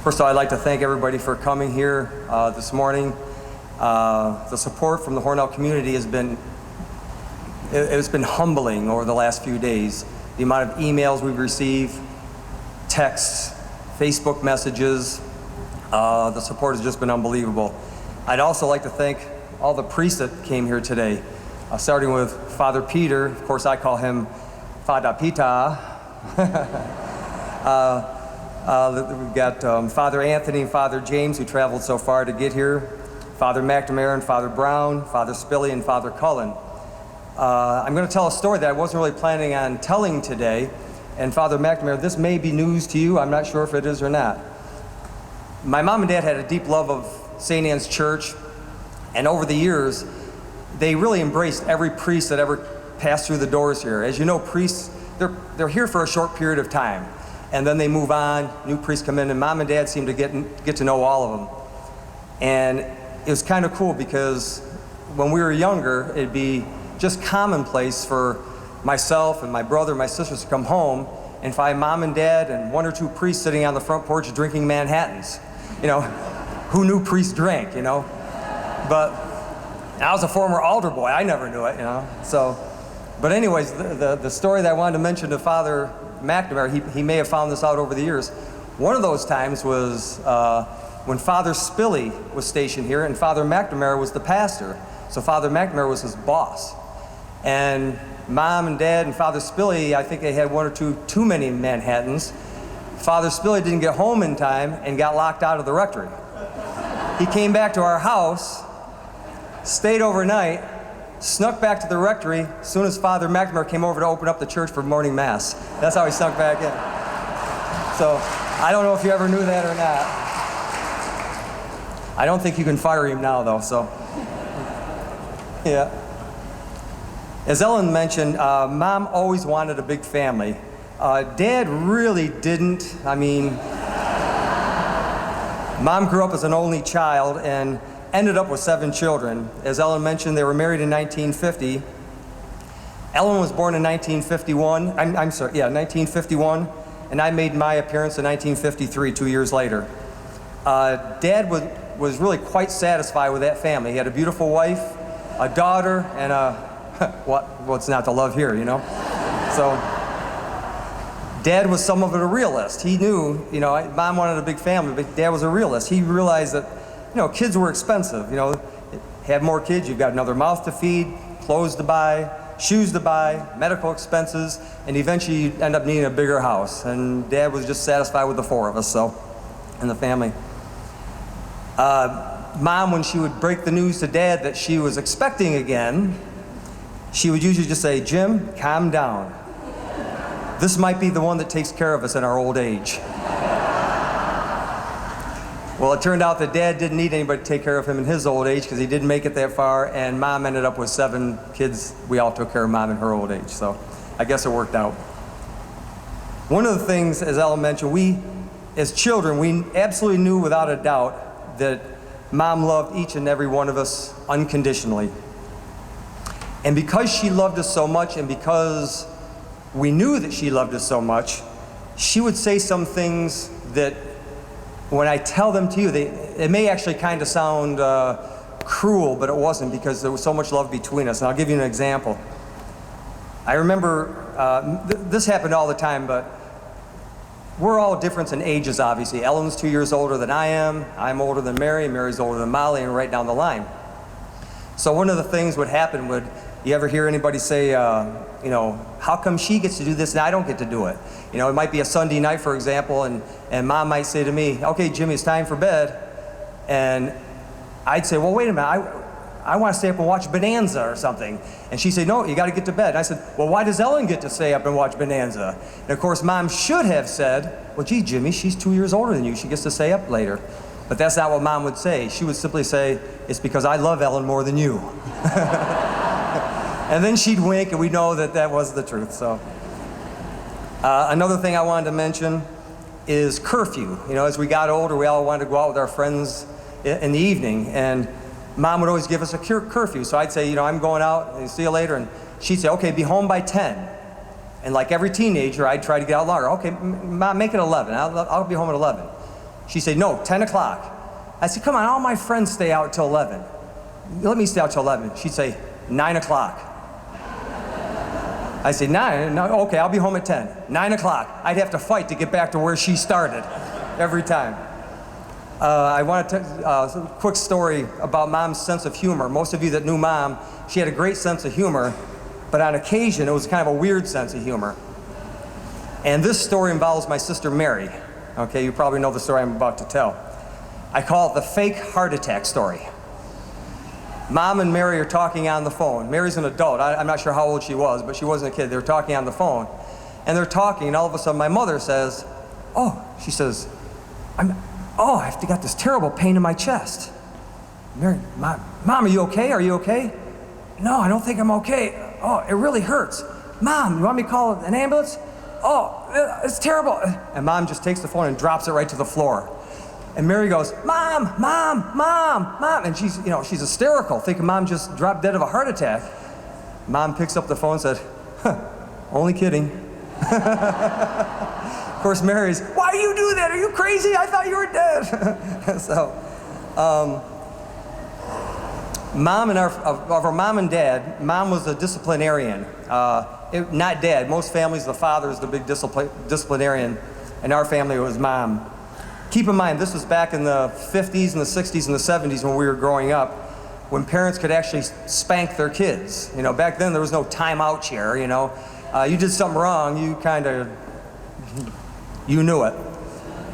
First of all, I'd like to thank everybody for coming here this morning. The support from the Hornell community has been it's been humbling over the last few days. The amount of emails we've received, texts, Facebook messages, the support has just been unbelievable. I'd also like to thank all the priests that came here today, starting with Father Peter. Of course, I call him Fada Pita. We've got Father Anthony and Father James, who traveled so far to get here, Father McNamara and Father Brown, Father Spilly and Father Cullen. I'm going to tell a story that I wasn't really planning on telling today. And Father McNamara, this may be news to you. I'm not sure if it is or not. My mom and dad had a deep love of St. Anne's Church, and over the years, they really embraced every priest that ever passed through the doors here. As you know, priests, they're here for a short period of time, and then they move on, new priests come in, and Mom and Dad seem to get to know all of them. And it was kind of cool because when we were younger, it'd be just commonplace for myself and my brother and my sisters to come home and find Mom and Dad and one or two priests sitting on the front porch drinking Manhattans. You know, who knew priests drank, you know? But I was a former altar boy, I never knew it, you know? So, but anyways, the story that I wanted to mention to Father McNamara, he may have found this out over the years. One of those times was when Father Spilly was stationed here and Father McNamara was the pastor. So Father McNamara was his boss. And Mom and Dad and Father Spilly, I think they had one or two too many Manhattans. Father Spilly didn't get home in time and got locked out of the rectory. He came back to our house, stayed overnight, snuck back to the rectory as soon as Father McNamara came over to open up the church for morning mass. That's how he snuck back in. So I don't know if you ever knew that or not. I don't think you can fire him now though, so. Yeah. As Ellen mentioned, Mom always wanted a big family. Dad really didn't. I mean, Mom grew up as an only child and ended up with 7 children. As Ellen mentioned, they were married in 1950. Ellen was born in 1951. 1951, and I made my appearance in 1953, 2 years later. Dad was really quite satisfied with that family. He had a beautiful wife, a daughter, and what's not to love here, you know? So, Dad was somewhat of a realist. He knew, you know, Mom wanted a big family, but Dad was a realist. He realized that, you know, kids were expensive. You know, have more kids, you've got another mouth to feed, clothes to buy, shoes to buy, medical expenses, and eventually you end up needing a bigger house. And Dad was just satisfied with the 4 of us, so, in the family. Mom, when she would break the news to Dad that she was expecting again, she would usually just say, "Jim, calm down. This might be the one that takes care of us in our old age." Well, it turned out that Dad didn't need anybody to take care of him in his old age because he didn't make it that far, and Mom ended up with 7 kids. We all took care of Mom in her old age, so I guess it worked out. One of the things, as Ellen mentioned, we, as children, we absolutely knew without a doubt that Mom loved each and every one of us unconditionally. And because she loved us so much, and because we knew that she loved us so much, she would say some things that, when I tell them to you, it may actually kind of sound cruel, but it wasn't, because there was so much love between us. And I'll give you an example. I remember, this happened all the time, but we're all different in ages, obviously. Ellen's 2 years older than I am. I'm older than Mary. Mary's older than Molly, and right down the line. So one of the things would happen would, you ever hear anybody say, you know, how come she gets to do this and I don't get to do it? You know, it might be a Sunday night, for example, and Mom might say to me, "Okay, Jimmy, it's time for bed." And I'd say, "Well, wait a minute, I want to stay up and watch Bonanza or something." And she'd say, "No, you got to get to bed." And I said, "Well, why does Ellen get to stay up and watch Bonanza?" And of course, Mom should have said, "Well, gee, Jimmy, she's 2 years older than you. She gets to stay up later." But that's not what Mom would say. She would simply say, "It's because I love Ellen more than you." And then she'd wink, and we know that that was the truth. So, another thing I wanted to mention is curfew. You know, as we got older, we all wanted to go out with our friends in the evening, and Mom would always give us a curfew. So I'd say, you know, I'm going out, and see you later, and she'd say, "Okay, be home by 10. And like every teenager, I'd try to get out longer. "Okay, Mom, make it 11. I'll be home at 11. She said, no, 10 o'clock. I said, come on, all my friends stay out till 11. Let me stay out till 11. She'd say, 9 o'clock. I said, 9? No, okay, I'll be home at 10. 9 o'clock. I'd have to fight to get back to where she started every time. I want to tell a quick story about Mom's sense of humor. Most of you that knew Mom, she had a great sense of humor, but on occasion it was kind of a weird sense of humor. And this story involves my sister Mary. Okay, you probably know the story I'm about to tell. I call it the fake heart attack story. Mom and Mary are talking on the phone. Mary's an adult. I'm not sure how old she was, but she wasn't a kid. They were talking on the phone. And they're talking, and all of a sudden my mother says, she says, I've got this terrible pain in my chest. Mary, Mom, are you okay? Are you okay? No, I don't think I'm okay. Oh, it really hurts. Mom, you want me to call an ambulance? Oh, it's terrible. And Mom just takes the phone and drops it right to the floor. And Mary goes, Mom. And she's hysterical, thinking Mom just dropped dead of a heart attack. Mom picks up the phone and said, only kidding. Of course, Mary's, why do you do that? Are you crazy? I thought you were dead. So, our mom and dad, Mom was a disciplinarian. Not Dad. Most families, the father is the big disciplinarian. In our family, it was Mom. Keep in mind, this was back in the 50s and the 60s and the 70s when we were growing up, when parents could actually spank their kids. You know, back then there was no timeout chair, you know. You did something wrong, you knew it.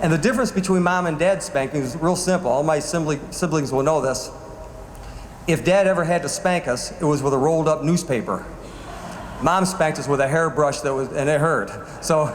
And the difference between Mom and Dad spanking is real simple. All my siblings will know this. If Dad ever had to spank us, it was with a rolled up newspaper. Mom spanked us with a hairbrush and it hurt. So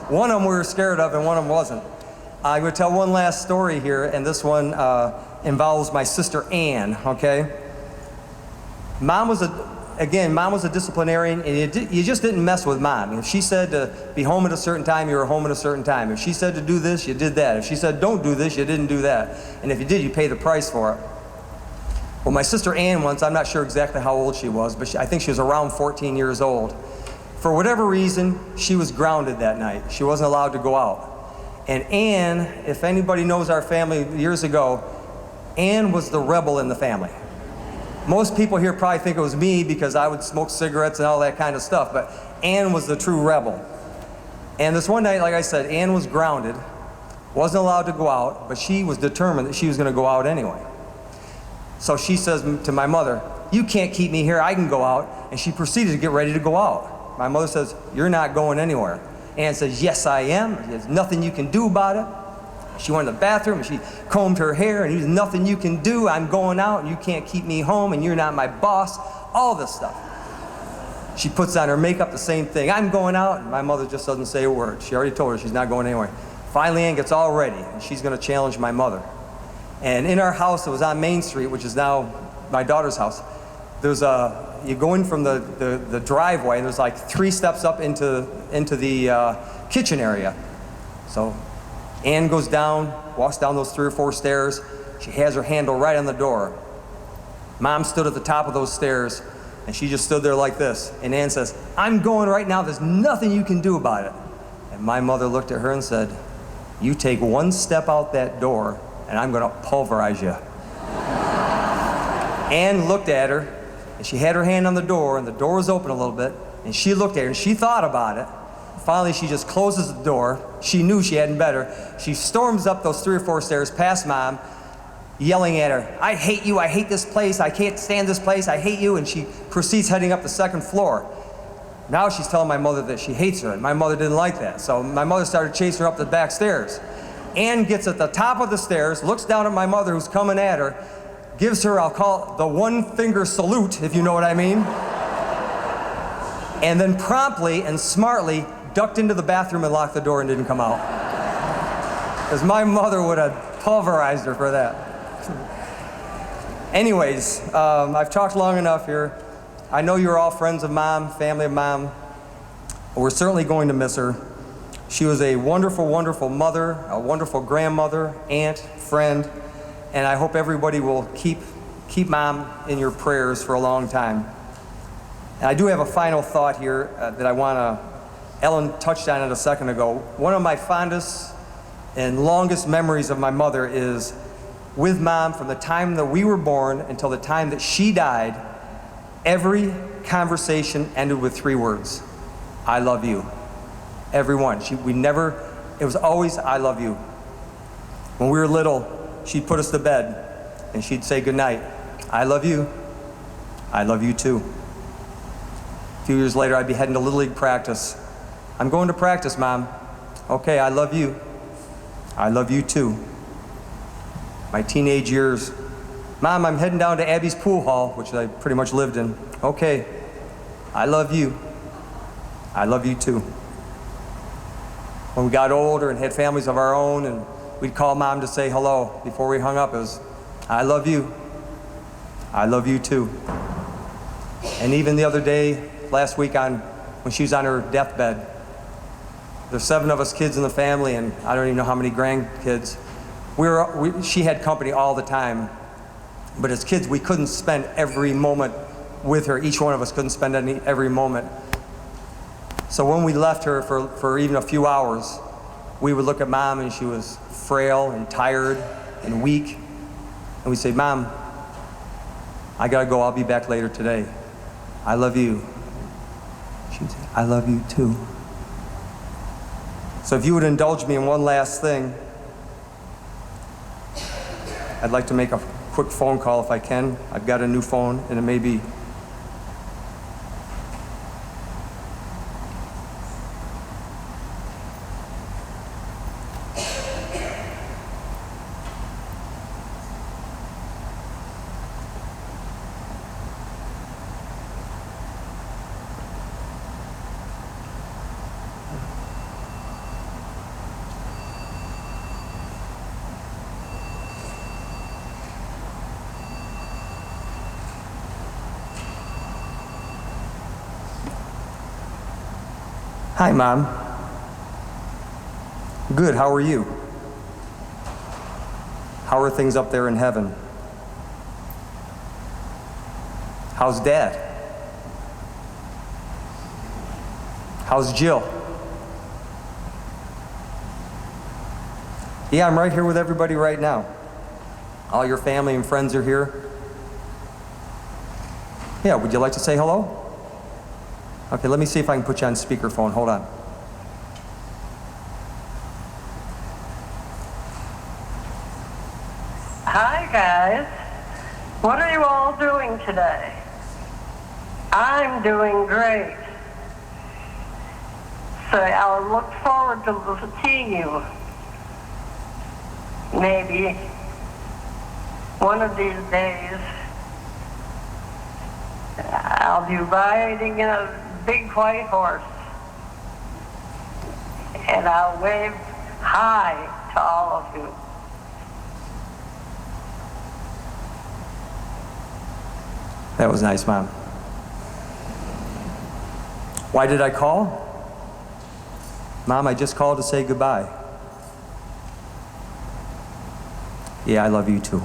one of them we were scared of and one of them wasn't. I'm going to tell one last story here, and this one involves my sister Ann, okay? Mom was a disciplinarian, and you just didn't mess with Mom. If she said to be home at a certain time, you were home at a certain time. If she said to do this, you did that. If she said don't do this, you didn't do that. And if you did, you pay the price for it. Well, my sister Ann once, I'm not sure exactly how old she was, but I think she was around 14 years old. For whatever reason, she was grounded that night. She wasn't allowed to go out. And Ann, if anybody knows our family years ago, Ann was the rebel in the family. Most people here probably think it was me because I would smoke cigarettes and all that kind of stuff, but Ann was the true rebel. And this one night, like I said, Ann was grounded, wasn't allowed to go out, but she was determined that she was going to go out anyway. So she says to my mother, you can't keep me here, I can go out. And she proceeded to get ready to go out. My mother says, you're not going anywhere. Ann says, yes, I am. There's nothing you can do about it. She went to the bathroom and she combed her hair and there's nothing you can do. I'm going out and you can't keep me home and you're not my boss. All this stuff. She puts on her makeup, the same thing. I'm going out, and my mother just doesn't say a word. She already told her she's not going anywhere. Finally, Ann gets all ready and she's going to challenge my mother. And in our house, it was on Main Street, which is now my daughter's house. You go in from the driveway, and there's like 3 steps up into the kitchen area. So Ann goes down, walks down those 3 or 4 stairs. She has her handle right on the door. Mom stood at the top of those stairs, and she just stood there like this. And Ann says, I'm going right now. There's nothing you can do about it. And my mother looked at her and said, you take 1 step out that door, and I'm going to pulverize you. Ann looked at her. And she had her hand on the door, and the door was open a little bit, and she looked at her, and she thought about it. Finally, she just closes the door. She knew she hadn't better. She storms up those 3 or 4 stairs past Mom, yelling at her, I hate you, I hate this place, I can't stand this place, I hate you, and she proceeds heading up the 2nd floor. Now she's telling my mother that she hates her, and my mother didn't like that, so my mother started chasing her up the back stairs. Ann gets at the top of the stairs, looks down at my mother who's coming at her, gives her, I'll call it the 1-finger salute, if you know what I mean, and then promptly and smartly ducked into the bathroom and locked the door and didn't come out. Because my mother would have pulverized her for that. Anyways, I've talked long enough here. I know you're all friends of Mom, family of Mom. We're certainly going to miss her. She was a wonderful, wonderful mother, a wonderful grandmother, aunt, friend, and I hope everybody will keep Mom in your prayers for a long time. And I do have a final thought here that I want to, Ellen touched on it a second ago. One of my fondest and longest memories of my mother is with Mom from the time that we were born until the time that she died. Every conversation ended with 3 words: I love you. Every one. It was always, I love you. When we were little, she'd put us to bed and she'd say goodnight. I love you. I love you too. A few years later, I'd be heading to Little League practice. I'm going to practice, Mom. Okay, I love you. I love you too. My teenage years. Mom, I'm heading down to Abby's pool hall, which I pretty much lived in. Okay, I love you. I love you too. When we got older and had families of our own, and we'd call Mom to say hello before we hung up, it was, I love you. I love you too. And even the other day, last week when she was on her deathbed, there's 7 of us kids in the family, and I don't even know how many grandkids. She had company all the time, but as kids, we couldn't spend every moment with her. Each one of us couldn't spend every moment. So when we left her for even a few hours, we would look at Mom, and she was frail and tired and weak. And we'd say, Mom, I gotta go, I'll be back later today. I love you. She'd say, I love you too. So if you would indulge me in one last thing, I'd like to make a quick phone call if I can. I've got a new phone, and it may be Hi, Mom. Good, how are you? How are things up there in heaven? How's Dad? How's Jill? Yeah, I'm right here with everybody right now. All your family and friends are here. Yeah, would you like to say hello? Okay, let me see if I can put you on speakerphone. Hold on. Hi, guys. What are you all doing today? I'm doing great. So I'll look forward to seeing you. Maybe one of these days I'll be riding in a big white horse, and I'll wave hi to all of you. That was nice, Mom. Why did I call? Mom, I just called to say goodbye. Yeah, I love you too.